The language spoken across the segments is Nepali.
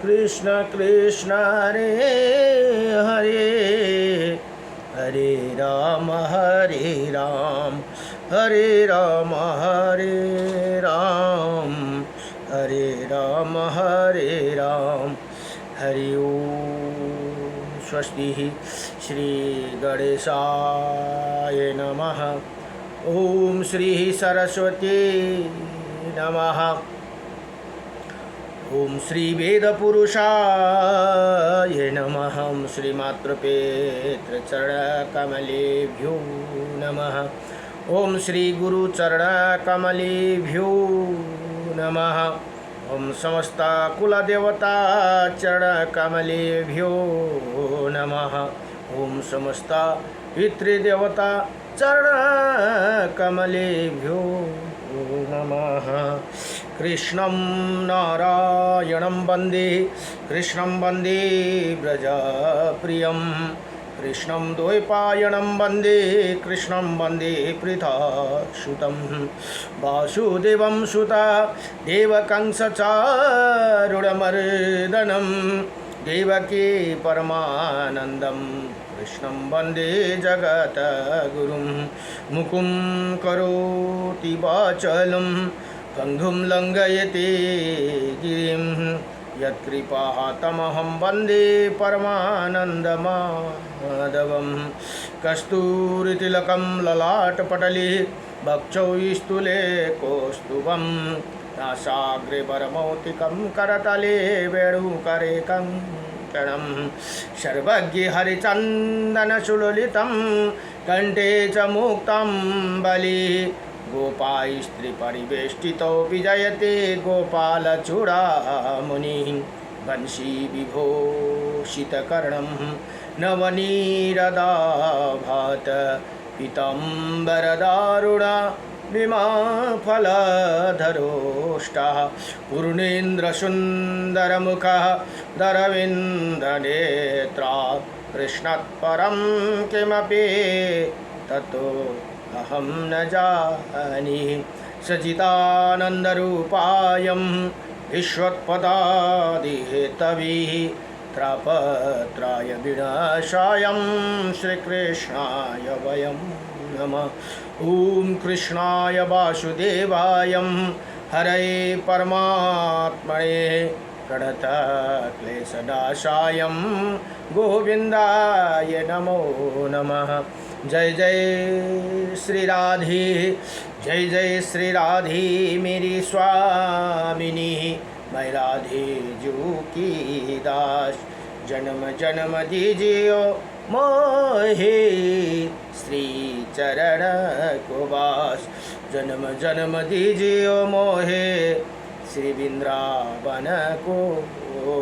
कृष्ण कृष्ण हरे हरे, हरे राम हरे राम, हरे राम हरे राम, हरे राम हरे राम। हरि ओम। स्वस्ति श्री गणेशाय नमः। ओम श्री सरस्वती नमः। ओम श्री वेदपुरुषाय नमः। ओम श्री मातृपेत्रचरणकमलेभ्यो नमः। ओम श्री गुरुचरणकमलेभ्यो नमः। ओम समस्त कुलदेवता चरणकमलेभ्यो नमः। ओम समस्त पितृदेवता चरणकमलेभ्यो नमः। कृष्णं नारायणं वन्दे, कृष्णं वन्दे व्रजप्रियं, कृष्णं द्वैपायनं वन्दे, कृष्णं वन्दे पृथासुतं, वासुदेवं सुता देवकंसचारुणमर्दनं, देवकी परमानन्दं, कृष्णं वन्दे जगद्गुरुं। मुकुं करोति वाचालं गन्धुं लङ्घयते गिरिं, यत्कृपातमहं वन्दे परमानन्दमाधवं। कस्तूरितिलकं ललाटपटले वक्षौ स्तूले कौस्तुभं, नासाग्रे वरमौक्तिकं करतले वेणुकरे कङ्कणं, सर्वज्ञे हरिचन्दनसुललितं कण्ठे च मुक्तं बलि, गोपास्त्रीपरिवेष्टितो विजयते गोपालचूडामुनिः, वंशी विभूषितकर्णं नवनीरदाभात, पीताम्बरदारुणा विमाफलधरोष्टः, पूर्णेन्द्रसुन्दरमुखः दरविन्दनेत्रा, कृष्णात्परं किमपि ततो अहं न जानीहि। सच्चिदानन्दरूपायं विश्वोत्पत्यादिहेतवे, त्रापत्राय विनाशायं श्रीकृष्णाय वयं नमः। ॐ कृष्णाय वासुदेवाय हरये परमात्मने प्रणतक्लेशनाशाय गोविन्दाय नमो नमः। जय जय श्री राधे, जय जय श्री राधे मेरी स्वामिनी, मैं राधे जू की दास। जन्म जन्म दीजियो मोहे श्री चरण को वास, जन्म जन्म दीजियो मोहे श्री वृंदावन को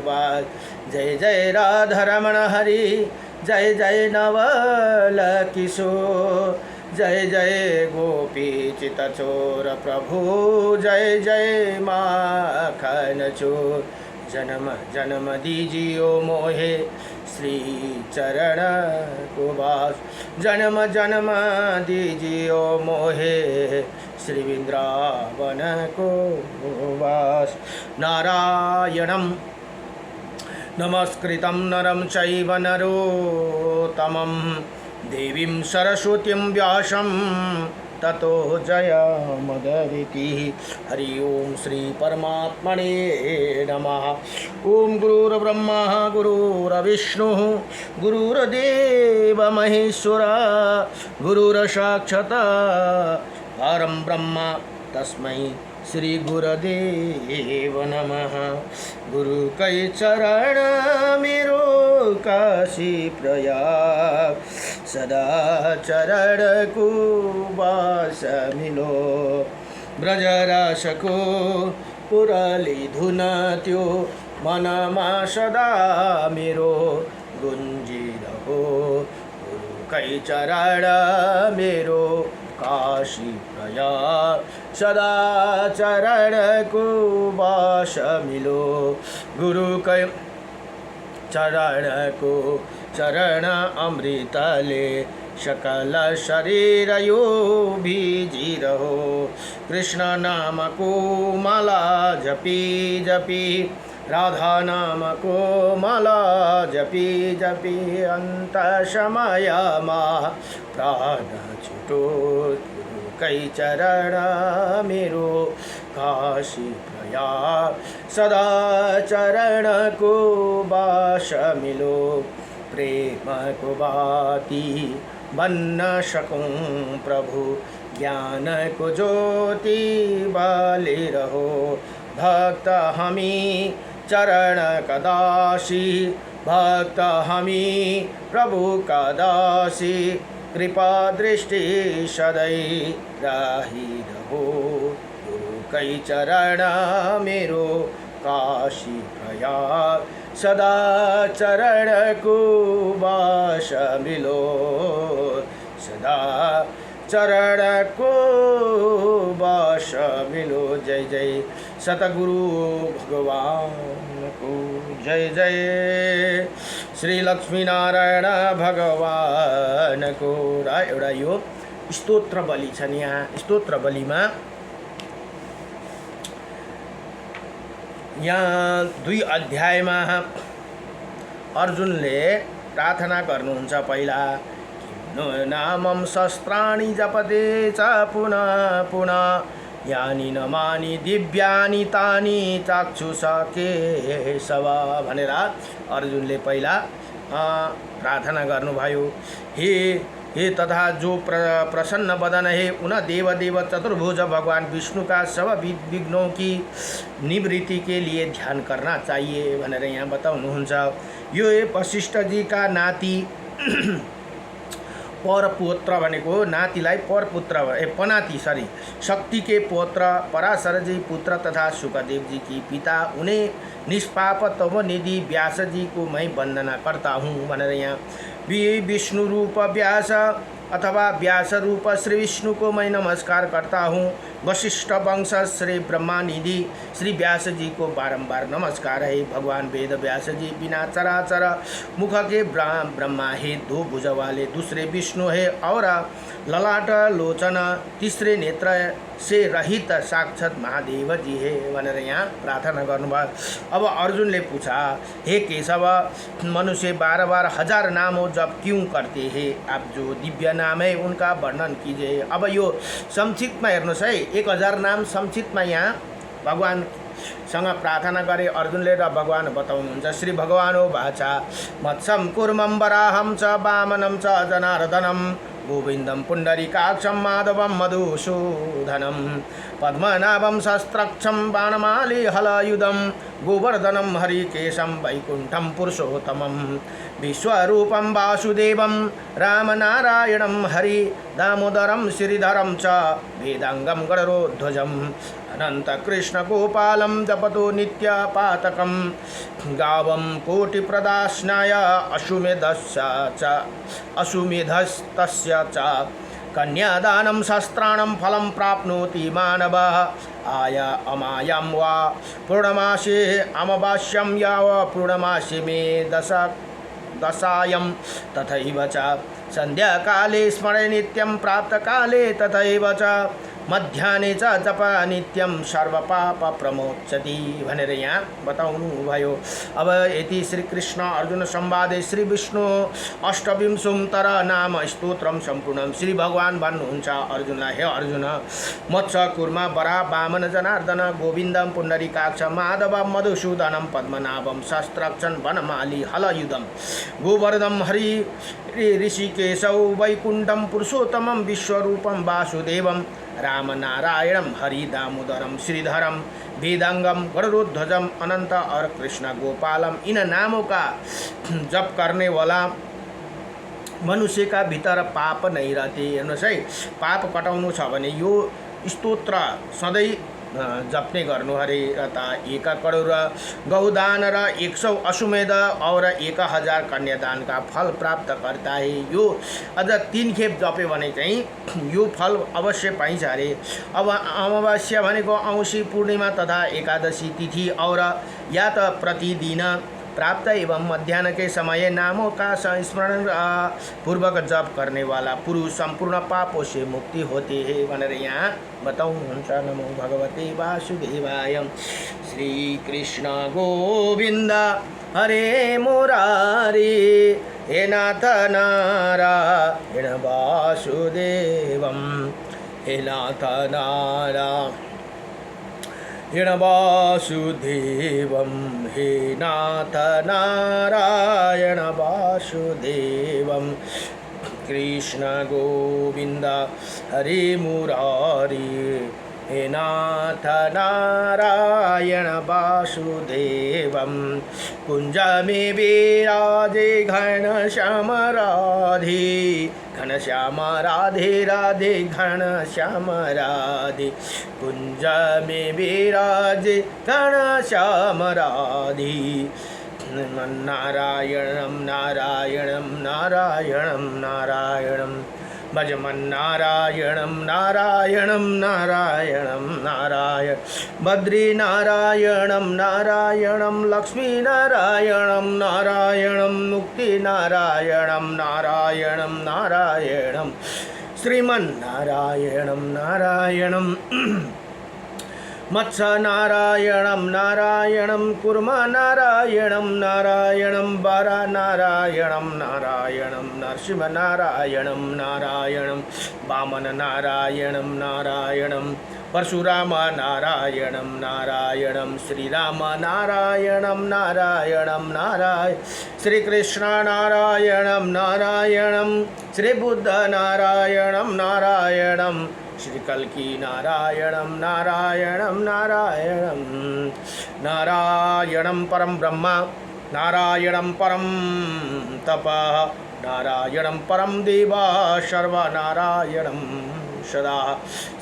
वास। जय जय राधा रमण हरि, जय जय नवल किशोर, जय जय गोपी चितचोर प्रभु, जय जय माखन चोर। जन्म जन्म दीजियो मोहे श्री चरण को वास, जन्म जन्म दीजियो मोहे श्री वृंदावन को वास। नारायणं नमस्कृतं नरं चैव नरोत्तमं, देवीं सरस्वतीं व्यासं ततो जयमुदीरयेत्। हरि ओम श्री परमात्मने नमः। ओम गुरुर्ब्रह्मा गुरुर्विष्णुः गुरुर्देव महेश्वरः, गुरुर्साक्षात् परं ब्रह्म तस्मै श्री गुरुदेव नमः। गुरु कै चरण मेरो काशी प्रयाग, सदा चरण को वास मिलो। ब्रजरस को पुरली धुन त्यो मनमा सदा मेरो गुंजी रहो। गुरु कै चरण मेरो काशी प्रयाग, सदा चरण को वास मिलो। गुरु कै चरण को चरण अमृत ले, सकल शरीर यो भीजी रहो। कृष्ण नाम को माला जपी जपी राधा नाम को माला जपी जपी अंत समय मा प्राण छुटो कै चरण मेरो काशी प्रयाग सदा चरण को बास मिलो प्रेम को बाती बन न सकूं प्रभु ज्ञान को ज्योति बाले रहो भक्त हमी चरण कदासी भक्त हमी प्रभु कदासी कृपा दृष्टि सदै राही रहो गुरु कै चरण मेरो काशी प्रयाग सदा चरण को बास मिलो सदा चरण को बास मिलो। जय जय सतगुरु भगवान को जय जय श्री लक्ष्मी नारायण भगवान को। र एउटा यो स्तोत्र बलि छन्। यहाँ स्तोत्र बलिमा यहाँ 2 अध्यायमा अर्जुनले प्रार्थना गर्नुहुन्छ। पहिला नामं शस्त्राणि जपते च पुनः पुनः यानि नमानि दिव्यानि तानि चाक्षुषा केशव भनेर अर्जुनले पहिला प्रार्थना गर्नुभयो। हे तथा जो प्रसन्न बदन है उन देव देव चतुर्भुज भगवान विष्णु का सब विघ्नों की निवृत्ति के लिए ध्यान करना चाहिए भनेर यहाँ बताउनुहुन्छ। यो वशिष्ठ जी का नाति परपुत्र भनेको नातिलाई परपुत्र पनाति शक्ति के पुत्र पराशर जी पुत्र तथा सुखदेव जी की पिता उन्हें निष्पाप तम निधि व्यास जी को मैं वंदना करता हूँ भनेर यहाँ विष्णु रूप व्यास अथवा व्यास रूप श्री विष्णु को मैं नमस्कार करता हूँ। वशिष्ठ वंश श्री ब्रह्मा निधि श्री व्यास जी को बारंबार नमस्कार है। भगवान वेद व्यास जी बिना चराचर मुख के ब्रह्मा है। 2 भुज वाले दूसरे विष्णु है और ललाट लोचन तीसरे नेत्र से रहित साक्षात महादेव जी है भनेर यहाँ प्रार्थना गर्नुभयो। अब अर्जुनले पूछा, हे केशव मनुष्य 12 हजार नामों जप क्यों करते हैं? आप जो दिव्य नाम है उनका वर्णन कीजिए। अब यो संक्षिप्तमा हेर्नुहोस् है, 1000 नाम संक्षिप्तमा यहाँ भगवानसँग प्रार्थना गरे अर्जुनले र भगवान बताउनुहुन्छ। श्री भगवानो वाचा मत्सम कुर्मं वराहं च वामनं च जनार्दनं गोविंदम पुंडरीकाक्षं माधवं मधुसूदनं पद्मनाभं शस्त्रक्षं बाणमाली हलयुधं गोवर्धनं हरिकेशं वैकुंठं पुरुषोत्तमं विश्वरूपं वासुदेवं रामनारायणं हरि दामोदरं श्रीधरं च वेदांगं गरुड़ध्वजम् अनंत कृष्ण गोपालं जपतो नित्यपातकं गावं कोटिप्रदास्नाय अश्वमेधस्तस्य च कन्यादानं शस्त्राणं फलं प्राप्नोति मानवः आय अमायं वा पूर्णमासे अमावास्यं याव पूर्णमासे मे दशायं तथैव च संध्याकाले स्मरे नित्यं प्रातःकाले तथैव च मध्याह्ने च जप नित्यं सर्वपाप प्रमोचति भनेर यहाँ बताउनु भयो। अब यति श्री कृष्ण अर्जुन संवादे श्री विष्णु अष्टविंशोत्तर नाम स्तोत्रम सम्पूर्णम। श्री भगवान भन्नुहुन्छ अर्जुनलाई, हे अर्जुन मत्स्य कुर्म वरा वामन जनार्दन गोविन्दम पुण्डरीकाक्ष माधवं मधुसूदनं पद्मनाभं शस्त्रक्षं वनमाली हलयुधं गोवर्धनं हरि ऋषिकेशौ वैकुंठं पुरुषोत्तमं विश्वरूपं वासुदेवं रामनारायणं हरि दामोदरम श्रीधरम वेदांगम गरुड़ध्वजम अनंत और कृष्ण गोपालम। इन नामों का जप करने वाला मनुष्य का भीतर पाप नहीं रहते। हेर्नुहोस् है, पाप कटाउनु छ भने यो स्तोत्र सधैँ जप्ने गर्नु हरे। र त 1 करोड गौदान र 100 अश्वमेध और 1000 कन्यादान का फल प्राप्त करता है। यो अझ 3 खेप जप्यो भने चाहिँ यो फल अवश्य पाइन्छ अरे। अब अमावास्या भनेको औँसी पूर्णिमा तथा एकादशी तिथि और या त प्रतिदिन प्राप्त एवं मध्याह्न के समय नामों का संस्मरण पूर्वक जप करने वाला पुरुष संपूर्ण पापों से मुक्ति होती है भनेर यहाँ बताउनुहुन्छ। नमो भगवते वासुदेवाय। श्री कृष्ण गोविंद हरे मुरारी हे नाथ नारायण वासुदेवम हे नाथ नारायण वासुदेवम हे नाथ नारायण वासुदेवम। कृष्ण गोविंद हरे मुरारी हे नाथ नारायण वासुदेवम। कुंज में विराजे घनश्याम राधे घनश्याम राधे राधे घनश्याम राधे। कुंज में विराजे घनश्याम राधे नारायणं नारायणं नारायणं नारायणं भजमन नारायणं नारायणं नारायणं नारायण। बद्री नारायणं नारायणं लक्ष्मी नारायणं नारायणं मुक्ति नारायणं नारायणं नारायणं श्रीमन्नारायणं नारायणं मत्स्य नारायणं नारायणं कुर्म नारायणं नारायणं वरा नारायणं नारायणं नरसिंह नारायणं नारायणं वामन नारायणं नारायणं परशुराम नारायणं नारायणं श्रीराम नारायणं नारायणं नारायण श्रीकृष्ण नारायणं नारायणं श्रीबुद्ध नारायणं नारायणं श्रीकल्की नारायणं नारायणं नारायणं नारायणं परं ब्रह्म नारायणं परं तपः नारायणं परं देवा सर्वनारायणं सदा।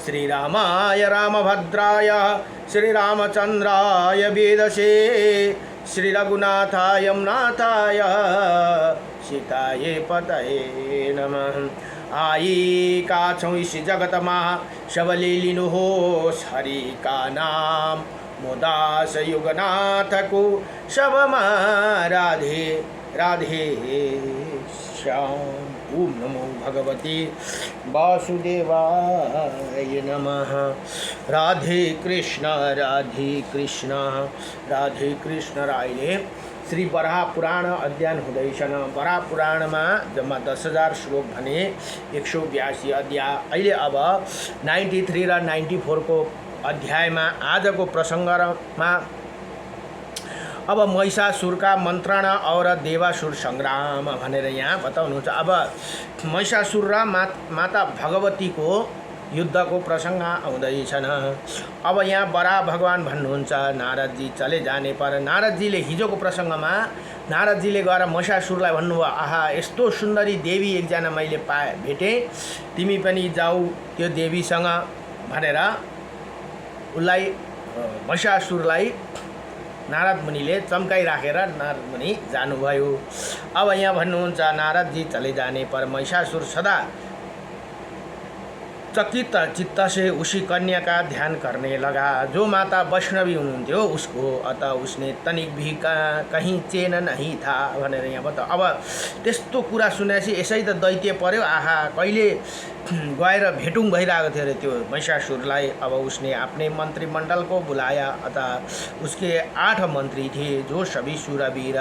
श्रीरामाय रामभद्राय श्रीरामचन्द्राय वेदसे श्रीरघुनाथाय नाथाय सीताये पतये नमः। आई काछौं इस जगत मा सबले लिनुहोस् हरि का नाम मोदास युगनाथ को सबमा राधे राधे श्याम। ओम नमो भगवते वासुदेवाय नमः। राधे कृष्ण राधे कृष्ण राधे कृष्ण। राईले श्री वराह पुराण अध्ययन हुँदैछन्। वराह पुराणमा जम्मा 10,000 श्लोक भने 182 अध्याय। अहिले अब 93 र 94 को अध्यायमा आजको प्रसङ्गमा अब महिषासुरका मन्त्रणा और देवासुर संग्राम भनेर यहाँ बताउनुहुन्छ। अब महिषासुर र माता भगवतीको युद्धको प्रसङ्ग आउँदैछन्। अब यहाँ वराह भगवान भन्नुहुन्छ नारदजी चले जाने पर। नारदजीले हिजोको प्रसङ्गमा नारदजीले गएर महिषासुरलाई भन्नुभयो आहा यस्तो सुन्दरी देवी एकजना मैले भेटेँ, तिमी पनि जाऊ त्यो देवीसँग भनेर उसलाई महिषासुरलाई नारद मुनिले चम्काइराखेर नारद मुनि जानुभयो। अब यहाँ भन्नुहुन्छ नारदजी चले जाने पर महिषासुर सदा चकित चित्त से उसी कन्या का ध्यान करने लगा जो माता वैष्णवी हुनुहुन्थ्यो उसको। अतः उसने तनिक भी कहीं चेन नहीं था भनेर यहाँ बता। अब त्यस्तो कुरा सुनेपछि यसै त दैत्य पर्यो। आहा कहिले गएर भेटौँ भइरहेको थियो अरे त्यो महिषासुरलाई। अब उसने अपने मंत्रिमंडल को बुलाया। अतः उसके 8 मंत्री थे जो सभी शूरवीर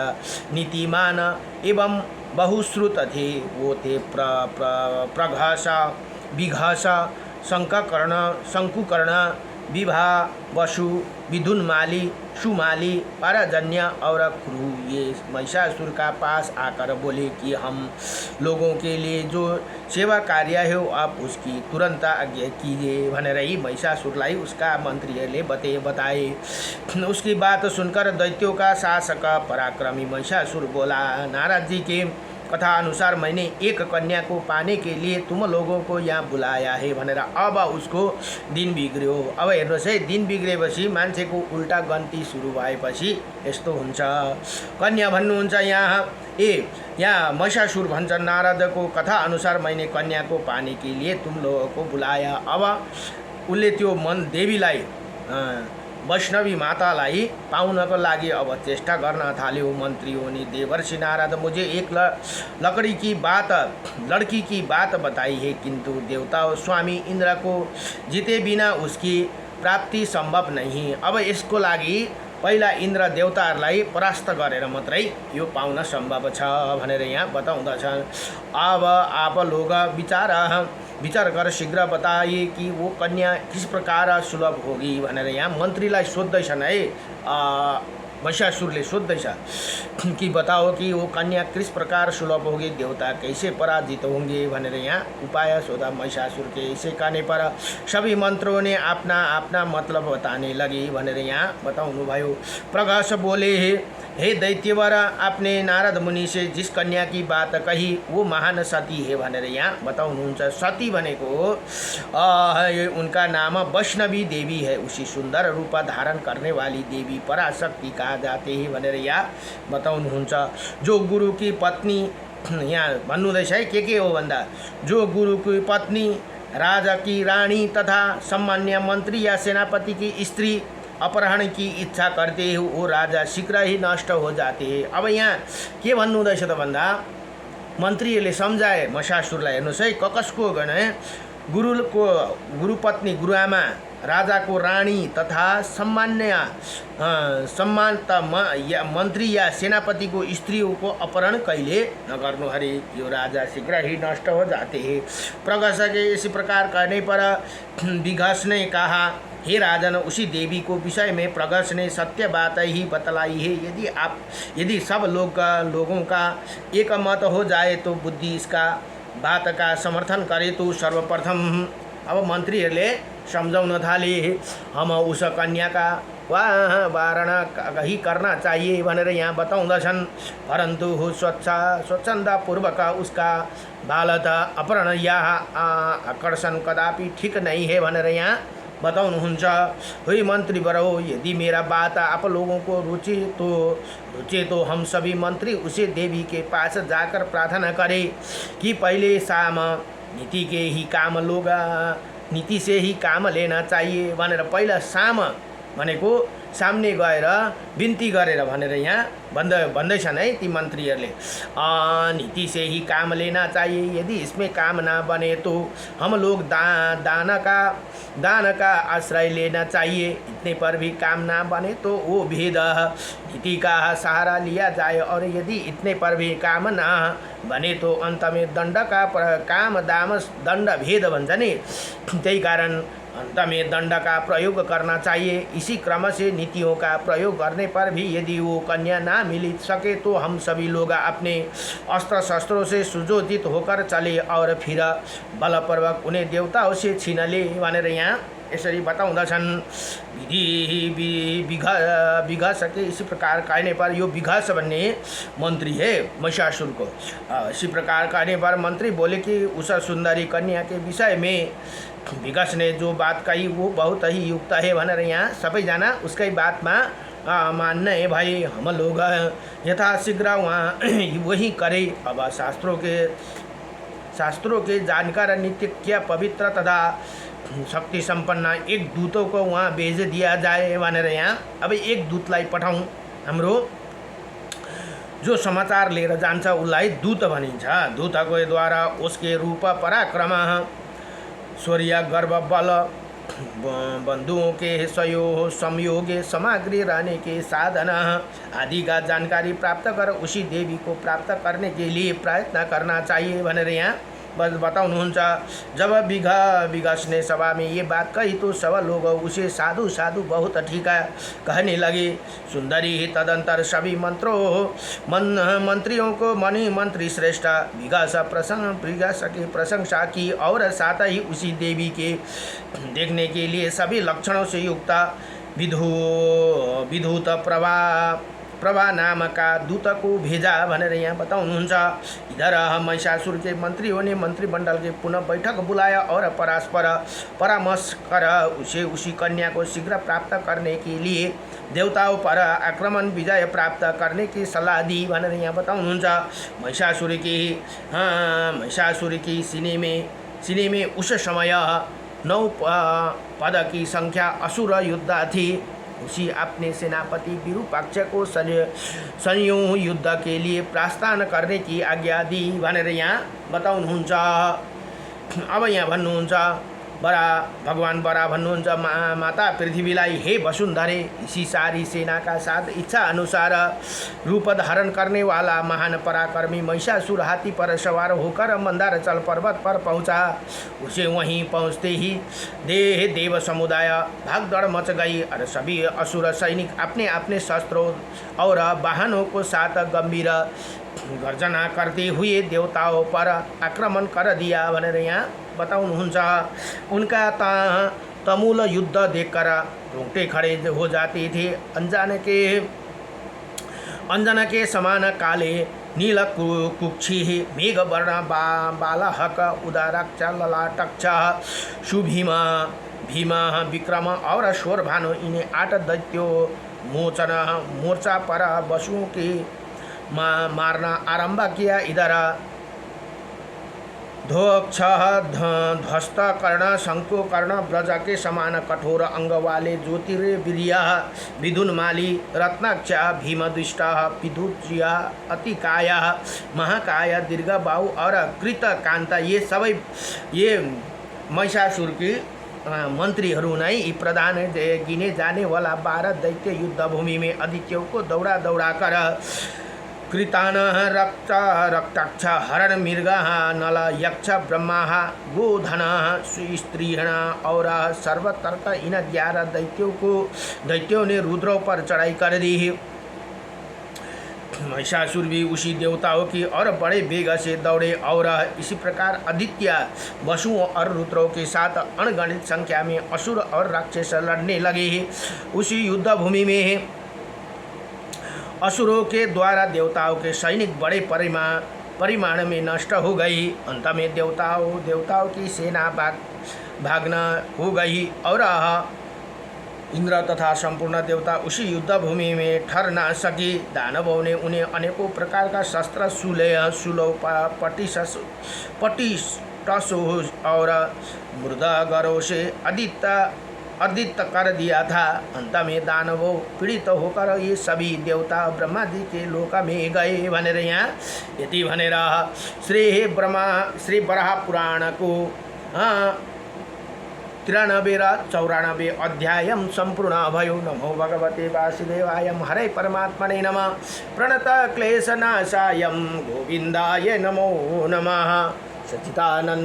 नीतिमान एवं बहुश्रुत थे। वो थे प्रघास विघास शंककर्ण शंकुकर्ण विभा वसु विधुनमाली सुमाली पाराजन्य और क्रू। ये महिषासुर का पास आकर बोले कि हम लोगों के लिए जो सेवा कार्य है आप उसकी तुरंत आज्ञा कीजिए भनेर ही महिषासुरलाई उसका मन्त्रीहरूले बताए। उसकी बात सुनकर दैत्यों का शासक पराक्रमी महिषासुर बोला नारद जी के कथा अनुसार मैंने एक कन्या को पाने के लिए तुम लोगों को यहाँ बुलाया है भनेर। अब उसको दिन बिग्रियो। अब हेर्नुहोस् है दिन बिग्रेपछि मान्छेको उल्टा गन्ती सुरु भएपछि यस्तो हुन्छ। कन्या भन्नुहुन्छ यहाँ महिषासुर भन्छ नारदको कथा अनुसार मैंने कन्या को पाने के लिए तुम लोगों को बुलाया। अब उसले त्यो देवीलाई वैष्णवी मातालाई पाउनको लागि अब चेष्टा गर्न थाल्यो। मन्त्रियों ने देवर्षि नारद मुझे एक लड़की की बात बताई है, किंतु देवता स्वामी इंद्र को जिते बिना उसकी प्राप्ति संभव नहीं। अब यसको लागि पहिला इन्द्र देवताहरूलाई परास्त गरेर मात्रै यो पाउन सम्भव छ भनेर यहाँ बताउँदछन्। अब आप लोग विचार कर शीघ्र बताइए कि वो कन्या किस प्रकार सुलभ होगी भनेर यहाँ मन्त्रीलाई सोध्दैछन् है। महिषासुरले सोध्दैछ कि बताओ कि वो कन्या किस प्रकार सुलभ होगी, देवता कैसे पराजित होंगे भनेर यहाँ उपाय सोधा। महिषासुर के इसे कहने पर सभी मंत्रों ने अपना अपना मतलब बताने लगे भनेर यहाँ बताउनु भयो। प्रकाश बोले, हे दैत्यवर, आपने नारद मुनि से जिस कन्या की बात कही वो महान सती है भनेर यहाँ बताउनुहुन्छ। सती भनेको उनका नाम वैष्णवी देवी है, उसी सुंदर रूप धारण करने वाली देवी पराशक्ति कहा जाते हैं भनेर यहाँ बताउनुहुन्छ। जो गुरु की पत्नी, यहाँ भन्नुहुँदैछ है के हो भन्दा, जो गुरु की पत्नी, राजा की रानी तथा सम्मान्य मंत्री या सेनापति की स्त्री अपहरण की इच्छा करते हैं वो राजा शीघ्र ही नष्ट हो जाते हैं। अब यहाँ के भन्नुहुँदैछ त भन्दा मन्त्रीले सम्झाए महिषासुरलाई, हेर्नुहोस् है कसको गर्ने, गुरुपत्नी गुरुआमा, राजाको रानी तथा मन्त्री या सेनापतिको स्त्रीको अपहरण कहिले नगर्नु हरे, यो राजा शीघ्र ही नष्ट हो जाते हैं। प्रकाश के इसी प्रकार करने पर विघस ने कहा, हे राजन, उसी देवी को विषय में प्रगस ने सत्य बात ही बतलाई है। यदि सब लोगों का एक मत हो जाए तो बुद्धि इसका बात का समर्थन करे तो सर्वप्रथम। अब मन्त्रीहरूले सम्झाउन थाले, हम उस कन्या का वारण ही करना चाहिए भनेर यहाँ बताउँदछन्। परन्तु स्वच्छन्दपूर्वक उसका बालत अपहरण या आकर्षण कदापि ठीक नहीं है भनेर यहाँ बताउनुहुन्छ। हे मंत्री बरो, यदि मेरा बात आप लोगों को रुचे तो हम सभी मंत्री उसे देवी के पास जाकर प्रार्थना करें कि पहले शाम नीति से ही काम लेना चाहिए भनेर पहिला शाम भनेको सामने गएर बिन्ती गरेर भनेर यहाँ भन्दैछन् है ती मन्त्रीहरूले। नीति से ही काम लेना चाहिए, यदि इसमें काम ना बने तो हम लोग दान का आश्रय लेना चाहिए, इतने पर भी काम ना बने तो वो भेद नीति का सहारा लिया जाए, और यदि इतने पर भी काम ना बने तो अंत में दंड का काम दाम दंड भेद भन्छ नि, त्यही कारण अंत में दंड का प्रयोग करना चाहिए। इसी क्रम से नीतियों का प्रयोग करने पर भी यदि वो कन्या ना मिल सके तो हम सभी लोग अपने अस्त्र शस्त्रों से सुयोजित होकर चले और फिर बलपूर्वक उन्हें देवताओं से छीन ले भनेर यहाँ यसरी बताउँदछन्। विघस के इसी प्रकार कहने पर, यो विघस भन्ने मंत्री है महिषासुर को। इसी प्रकार कहने पर मंत्री बोले कि उस सुंदरी कन्या के विषय में विघस ने जो बात कही वो बहुत ही युक्त है भनेर यहाँ सबैजना उसकै बातमा मान्ने है भाई, हम लोग यथाशीघ्र वहाँ वही करे। अब शास्त्रों के जानकार नित्य क्या पवित्र तथा शक्ति संपन्न एक दूतों को वहाँ भेज दिया जाए भनेर यहाँ अब एक दूतलाई पठाउँ, हाम्रो जो समाचार लिएर जान्छ उसलाई दूत भनिन्छ। दूतको द्वारा उसके रूप पराक्रम शौर्य गर्व बल बंधुओं के संयोग सामग्री रहने के साधन आदि का जानकारी प्राप्त कर उसी देवी को प्राप्त करने के लिए प्रयत्न करना चाहिए भनेर यहाँ बस बताउनुहुन्छ। जब विघस ने सभा में ये बात कही तो सब लोग उसे साधु साधु बहुत ठीक है कहने लगे। सुंदरी ही तदंतर सभी मंत्रियों को मणि मंत्री श्रेष्ठ विघस की प्रशंसा की और साथ ही उसी देवी के देखने के लिए सभी लक्षणों से युक्त विधूत प्रभा नाम का दूत को भेजा भनेर यहाँ बताउनुहुन्छ। इधर महिषासुर के मंत्रियों ने मंत्रिमंडल के पुनः बैठक बुलाया और परस्पर परामर्श कर उसी कन्या को शीघ्र प्राप्त करने के लिए देवताओं पर आक्रमण विजय प्राप्त करने की सलाह दी भनेर यहाँ बताउनुहुन्छ। महिषासुर की सीने में उस समय 9 पद की संख्या असुर योद्धा थी। उसी अपने सेनापति विरूपाक्ष को संयुक्त युद्ध के लिए प्रस्थान करने की आज्ञा दी भनेर यहाँ बताउनुहुन्छ। अब यहाँ भन्नुहुन्छ भगवान बरा भन्नुहुन्छ माता पृथ्वीलाई, हे वसुन्धरे, इसी सारी सेना का साथ इच्छा अनुसार रूप धारण करने वाला महान पराक्रमी महिषासुर हाथी पर सवार होकर मंदारचल पर्वत पर पहुंचा। उसे वहीं पहुंचते ही देव समुदाय भागदौड़ मच गई और सभी असुर सैनिक अपने अपने शस्त्रों और वाहनों को साथ गंभीर गर्जना करते हुए देवताओं पर आक्रमण कर दिया भनेर यहाँ बताउनुहुन्छ। उनका तमूल युद्ध देखकर रोंगटे खड़े हो जाते थे। अंजना के समान काले नील कुक्षी मेघ वर्ण बालाहक उदारक्ष ललाटक्ष सुभीमा भीमा विक्रम और शोरभानु, इन्हें 8 दैत्यों मोर्चा पर वसुओं के मारना आरंभ किया। इधर ध्वक्ष ध्वस्त कर्ण शंकु कर्ण ब्रज के समान कठोर अंग वाले ज्योतिर्वीर्य विदुन्माली रत्नाक्ष भीमदुष्ट पिदुज्य अतिकाय महाकाय दीर्घबाहु और कृतकांत, ये महिषासुर की मंत्रीहरू नै यी प्रधान गिने जाने वाला 12 दैत्य युद्ध भूमि में आदित्यों को दौड़ा दौड़ा कर कृतान रक्ताक्ष हरण मृग नल यक्ष ब्रह्मा गोधन स्त्रीण और सर्वतर्क, इन 11 दैत्यों ने रुद्रों पर चढ़ाई कर दी। महिषासुर भी उसी देवताओं की और बड़े वेग से दौड़े और इसी प्रकार आदित्य वसुओं और रुद्रों के साथ अनगणित संख्या में असुर और राक्षस लड़ने लगे। उसी युद्ध भूमि में असुरों के द्वारा देवताओं के सैनिक बड़े परिमाण में नष्ट हो गई। अंत में देवताओं की सेना भागना हो गई और इंद्र तथा संपूर्ण देवता उसी युद्ध भूमि में ठहर न सकी। दानवों ने उन्हें अनेकों प्रकार का शस्त्र शूलों पटिशों और मृदगरों से अर्दित कर दिया था। अंत में दानवों पीड़ित होकर ये सभी देवता ब्रह्मा जी के लोक में गए भनेर यहाँ यति भनेर श्री बराह पुराण को 93 र 94 अध्याय संपूर्ण भयो। नमो भगवते वासुदेवाय हरे परमात्मने नमः। प्रणत क्लेशनाशाय गोविंदाय नमो नमः। सच्चिदानंद